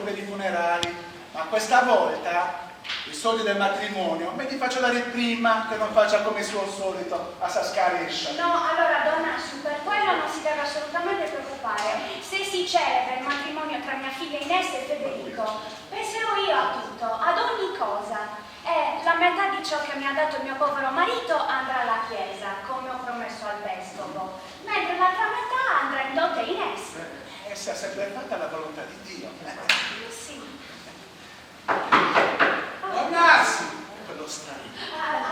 per i funerali, ma questa volta i soldi del matrimonio me li faccio dare prima, che non faccia come suo solito a Sascarescia. No, allora donna Assu, per quello non si deve assolutamente preoccupare. Se si celebra il matrimonio tra mia figlia Inés e Federico, penserò io a tutto, ad ogni cosa. E la metà di ciò che mi ha dato il mio povero marito andrà alla chiesa, come ho promesso al vescovo, mentre l'altra metà andrà in dote Inés. Essa è sempre fatta la volontà di Dio. Sì. Donn'Assio! Quello strano.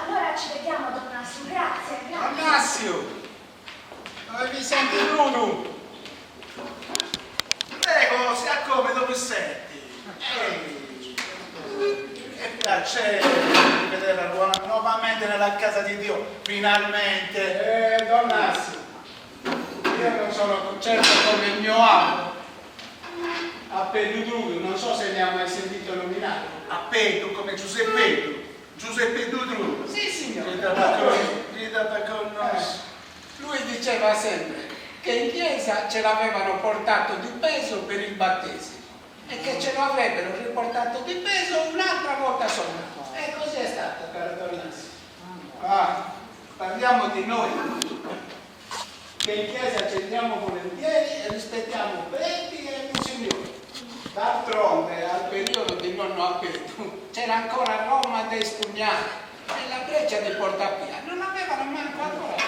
Allora ci vediamo, donna Assu, grazie. Donn'Assio! Dove mi senti nudo? Prego, si accome dove senti. È piacere di vederla nuovamente nella casa di Dio, finalmente. Donn'Assio, io non sono certo come il mio amo. A Pedudru, non so se ne ha mai sentito nominare. A Pedro come Giuseppe Dudru. Sì, signore. Ridata con noi. Lui diceva sempre che in chiesa ce l'avevano portato di peso per il battesimo e che ce lo avrebbero riportato di peso un'altra volta sola. E così è stato, caro Donn'Assio. Parliamo di noi, che in chiesa ci andiamo volentieri e rispettiamo preti e monsignori. D'altronde, al periodo di nonno Alberto, c'era ancora Roma da espugnare e la Breccia di Portapia non avevano manco ancora.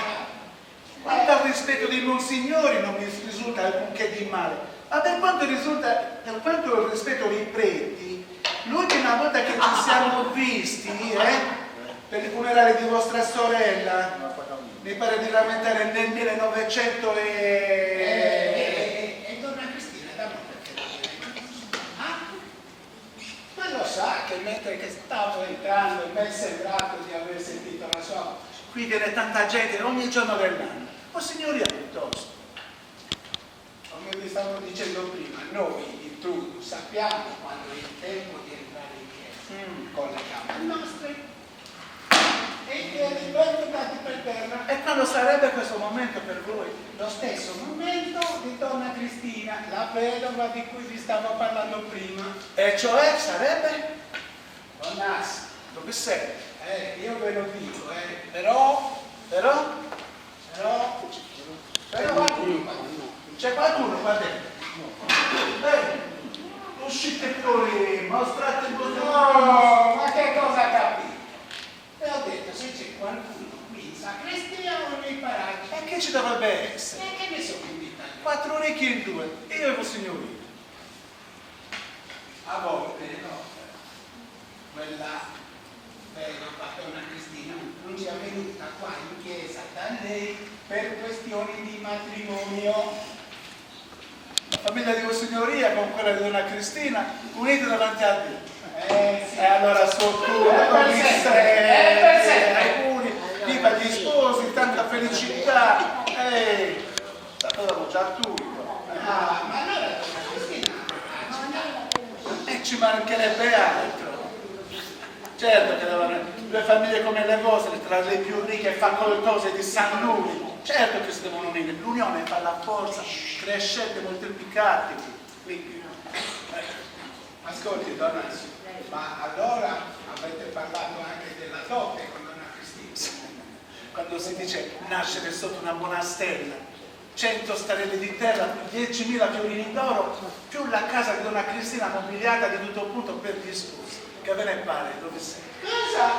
Quanto al rispetto dei monsignori non mi risulta alcunché di male, ma per quanto il rispetto dei preti, l'ultima volta che ci siamo visti, per il funerale di vostra sorella, mi pare di lamentare nel 1900 E donna Cristina, da perché ma lo sa che mentre che stavo entrando mi è sembrato di aver sentito la sua voce. Qui viene tanta gente ogni giorno dell'anno. O signoria piuttosto. Come vi stavo dicendo prima, noi in Truro sappiamo quando è il tempo di entrare in chiesa con le gambe nostre e i piedi ben buttati per terra. E quando sarebbe questo momento per voi? Lo stesso momento di donna Cristina, la vedova di cui vi stavo parlando prima. E cioè sarebbe? Donn'Assio, Dove sei? io ve lo dico, però C'è qualcuno qua dentro? Uscite fuori, mostrate il vostro... no, ma che cosa capite? E ho detto, se c'è qualcuno qui in sacrestia o nei paraggi. E che ci dovrebbe essere? E che ne sono invitati? 4 ricchi in 2, io e vostro signorino. A volte, no, quella vedova donna Cristina non ci è venuta qua in chiesa da lei per questioni di matrimonio. La famiglia di vostra signoria con quella di donna Cristina unite davanti a Dio. Sì. E allora sottura, per sempre. auguri, viva gli sposi, tanta felicità. Sapevamo già tutto. Ma allora donna Cristina E ci mancherebbe altro. Certo che devono, 2 famiglie come le vostre, tra le più ricche e facoltose di San Luigi, certo che si devono unire. L'unione fa la forza, crescete, moltiplicate. Quindi, ascolti Donn'Assio, ma allora avete parlato anche della dote con donna Cristina? quando si dice nascere sotto una buona stella, 100 starelle di terra, 10.000 fiorini d'oro, più la casa di donna Cristina mobiliata di tutto punto per gli sposi. Che ve ne pare? Dove sei? Cosa?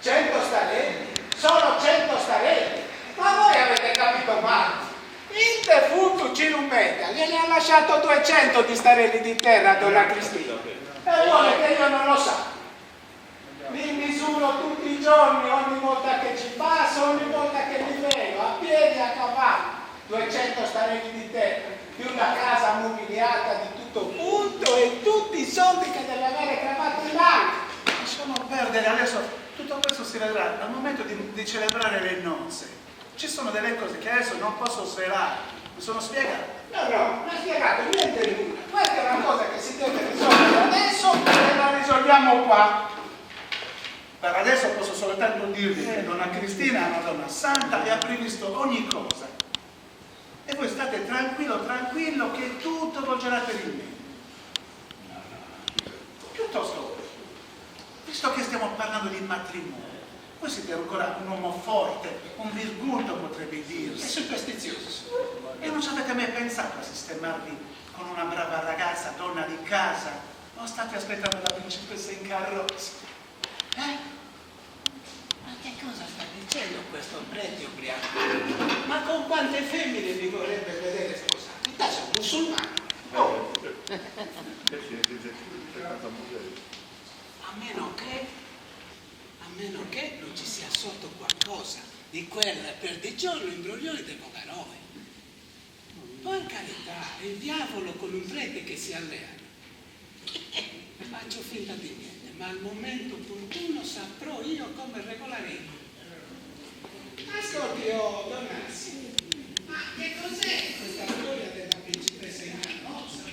100 starelli? Solo 100 starelli? Ma voi avete capito male. Il defunto Cirumetta gliene ha lasciato 200 di starelli di terra a donna Cristina. E vuole che io non lo sappia. Li misuro tutti i giorni, ogni volta che ci passo, ogni volta che li vedo, a piedi, a cavallo. 200 starelli di terra, più una casa mobiliata di tutto punto e tutti i soldi che deve avere cravato in banca. Lasciamo perdere adesso, tutto questo si vedrà al momento di celebrare le nozze. Ci sono delle cose che adesso non posso svelare, mi sono spiegato. No, non ha spiegato niente nulla. Questa è una cosa che si deve risolvere adesso e la risolviamo qua. Per adesso posso soltanto dirvi che donna Cristina è una donna santa e ha previsto ogni cosa. E voi state tranquillo che tutto volgerà per il meglio. parlando di matrimonio. Voi siete ancora un uomo forte, un virgulto potrebbe È dirsi. superstizioso. E non ci avete mai pensato a sistemarvi con una brava ragazza, donna di casa? O state aspettando la principessa in carrozza? Ma che cosa sta dicendo questo prete ubriaco? Ma con quante femmine vi vorrebbe vedere sposati? Da sono musulmano. A meno che non ci sia sotto qualcosa di quel perdigiorno imbroglione del Bogaroi. Per carità, è il diavolo con un prete che si alleano. Faccio finta di niente, ma al momento opportuno saprò io come regolare io. Ascolti, Donassi, ma che cos'è questa storia della principessa ingannosa?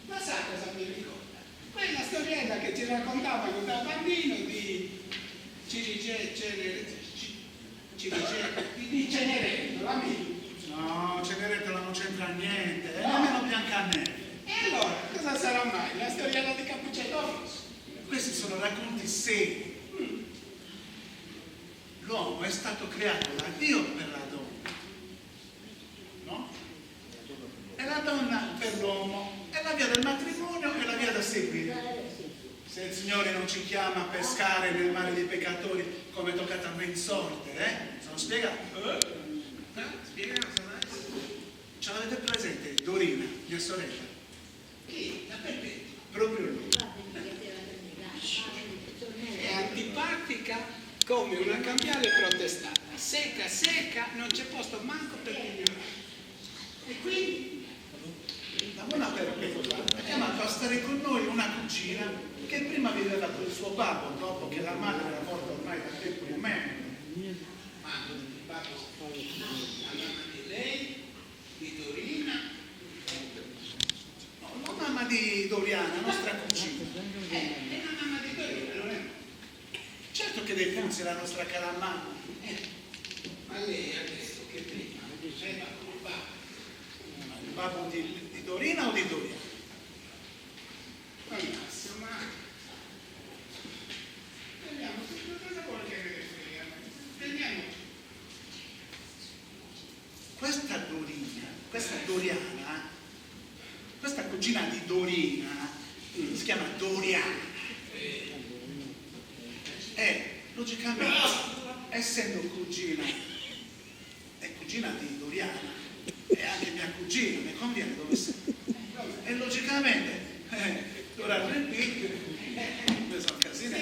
Ma sa cosa mi ricorda? Quella storiella che ci raccontavano da bambino di Cenerentola, l'amico. No, Cenerentola non c'entra niente, è nemmeno Biancaneve. E allora, cosa sarà mai? La storiella di Capucettonis? Questi sono racconti seri. L'uomo è stato creato da Dio per la donna, no? E la donna per l'uomo. È la via del matrimonio e la via da seguire. Se il Signore non ci chiama a pescare nel mare dei peccatori come è toccato a me in sorte, Sono spiegato? Spiegato, ce l'avete presente? Dorina, mia sorella? Chi? La Perpetua. Proprio lui. È antipatica come una cambiale protestata. Secca, secca, non c'è posto manco per ignorare. E quindi? La buona Perpetua ha chiamato a stare con noi una cugina che prima viveva con il suo babbo, dopo che la madre era morta ormai da tempo immemore. Ma il babbo, la mamma di lei, di Dorina. No, la mamma di Doriana, nostra cugina. È la mamma di Dorina, non è? Certo che dei punzi è la nostra cara mamma. Ma lei ha detto che prima viveva col babbo. Il babbo di Dorina o di Doriana? Mannazzo, ma vediamo cosa vuole che ne frega. Vediamo. Questa Doriana, questa cugina di Dorina si chiama Doriana. E logicamente, essendo cugina, è cugina di Doriana, è anche mia cugina, mi conviene dove sei. E logicamente, ora qui, questo è un casino.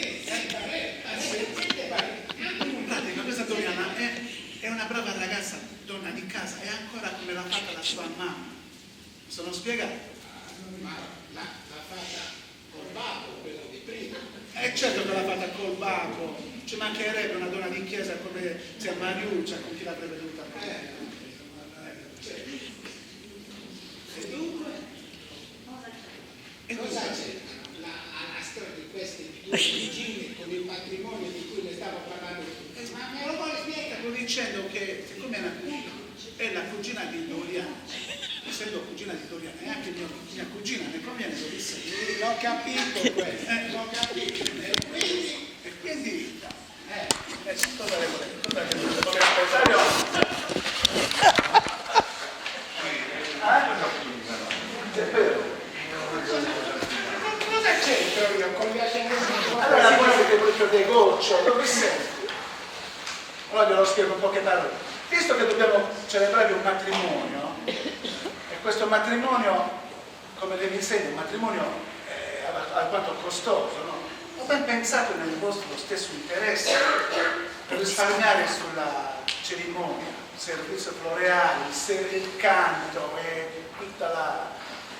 In pratica questa Doriana è una brava ragazza, donna di casa, è ancora come l'ha fatta la sua mamma. Sono spiegato? Ma l'ha fatta col babbo, quello di prima. È certo che l'ha fatta col babbo, ci mancherebbe una donna di chiesa come zia Mariuccia, con chi l'avrebbe dovuta fare. E dunque? E cosa c'è? La storia di questi due cugini con il matrimonio di cui le stavo parlando. Ma me lo vuole spiegare? Sto dicendo che siccome è la cugina di Doriana, essendo cugina di Doriana, è anche mia cugina, mi conviene dove sei. L'ho capito questo, l'ho capito. E quindi cosa le volete? Cosa le volete? È vero. Cosa c'entro io con gli ascendenti? Allora voi avete proprio dei goccio, dove sei? Allora glielo spiego in poche parole. Visto che dobbiamo celebrare un matrimonio, e questo matrimonio, come lei mi insegna, un matrimonio alquanto costoso, no? Ho ben pensato nel vostro stesso interesse per risparmiare sulla cerimonia, il servizio floreale, il canto e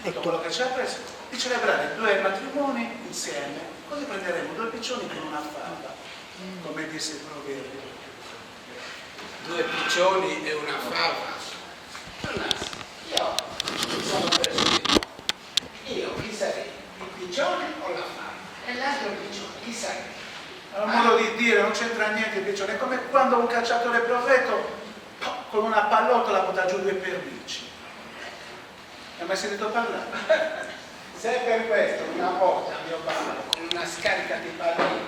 tutto quello che ci ha preso, di celebrare 2 matrimoni insieme, così prenderemo 2 piccioni con una fava, come disse il proverbio. 2 piccioni e una fava. Io sono preso di no. Io chi sarei? Il piccione o la fava? E l'altro piccione, chi sarei? È un modo di dire, non c'entra niente il piccione, è come quando un cacciatore provetto con una pallottola butta giù 2 pernici. Hai mai sentito parlare? Se per questo una volta mio babbo con una scarica di pallini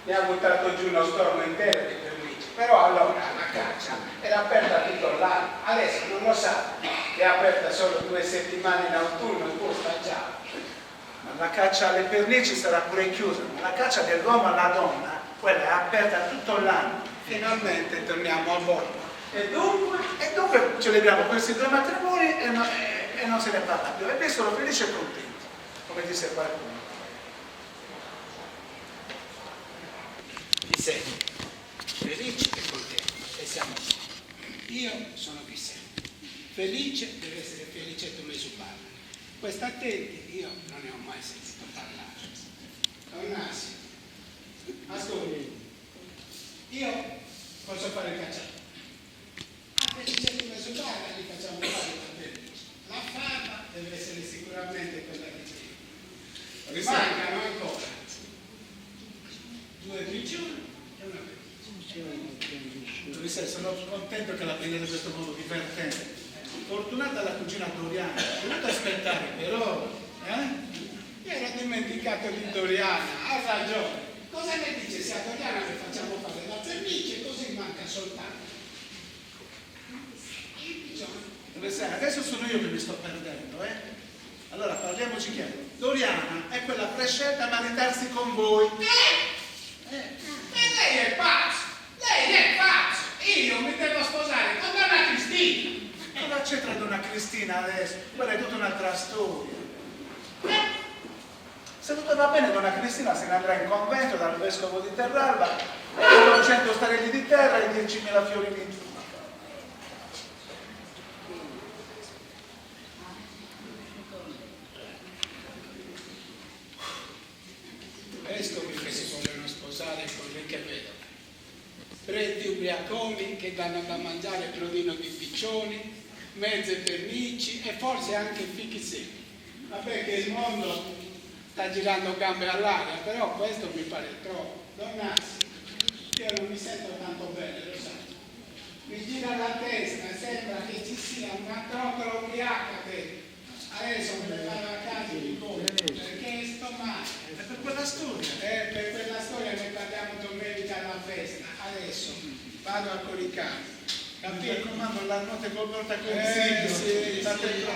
mi ha buttato giù uno stormo intero di pernici. Però allora la caccia era aperta tutto l'anno, adesso non lo sa, è aperta solo 2 settimane in autunno e poi sta già. Ma la caccia alle pernici sarà pure chiusa, ma la caccia dell'uomo alla donna, quella è aperta tutto l'anno. Finalmente torniamo a bordo. E dunque Celebriamo questi 2 matrimoni e non se ne parla più. E sono felice e contento, come disse qualcuno. Vicente, felice e contento, e siamo qui. Io sono Vicente, felice deve essere Felicetto Mesupalla. Questa attenti, io non ne ho mai sentito parlare. Tornassi, ascolti, io posso fare il cacciatore. A Felicetto Mesupalla gli facciamo fare la pernice. La fama deve essere sicuramente quella di prima. Mancano ancora 2 piccini e una pernice. Sono contento che la prenda in questo modo divertente. Fortunata la cugina Doriana, ho dovuto aspettare però, Mi ero dimenticato di Doriana, ha ragione. Cosa ne dice se a Doriana le facciamo fare la pernice, così manca soltanto il piccione. Adesso sono io che mi sto perdendo, Allora parliamoci chiaro. Doriana è quella prescelta a maritarsi con voi. E lei è pazzo! Lei è pazzo! Io mi devo sposare con Donna Cristina! Cosa c'entra Donna Cristina adesso? Quella è tutta un'altra storia. Se tutto va bene, Donna Cristina se ne andrà in convento dal vescovo di Terralba e con 100 starelli di terra e 10.000 fiorini in giù. Vescovi che si vogliono sposare con ricche vedove, preti ubriaconi che danno da mangiare brodino di piccioni, mezze pernici e forse anche fichi secchi. Vabbè che il mondo sta girando gambe all'aria, però questo mi pare troppo. Donnassi, io non mi sento tanto bene, lo sai. Mi gira la testa, sembra che ci sia una trottola ubriaca dentro. Adesso me ne vado a casa e mi corro, perché sto male. È per quella storia. Per quella storia ne parliamo domenica alla festa. Adesso vado a coricare. Mi raccomando, la notte col portaconsiglio. Sì. Fate il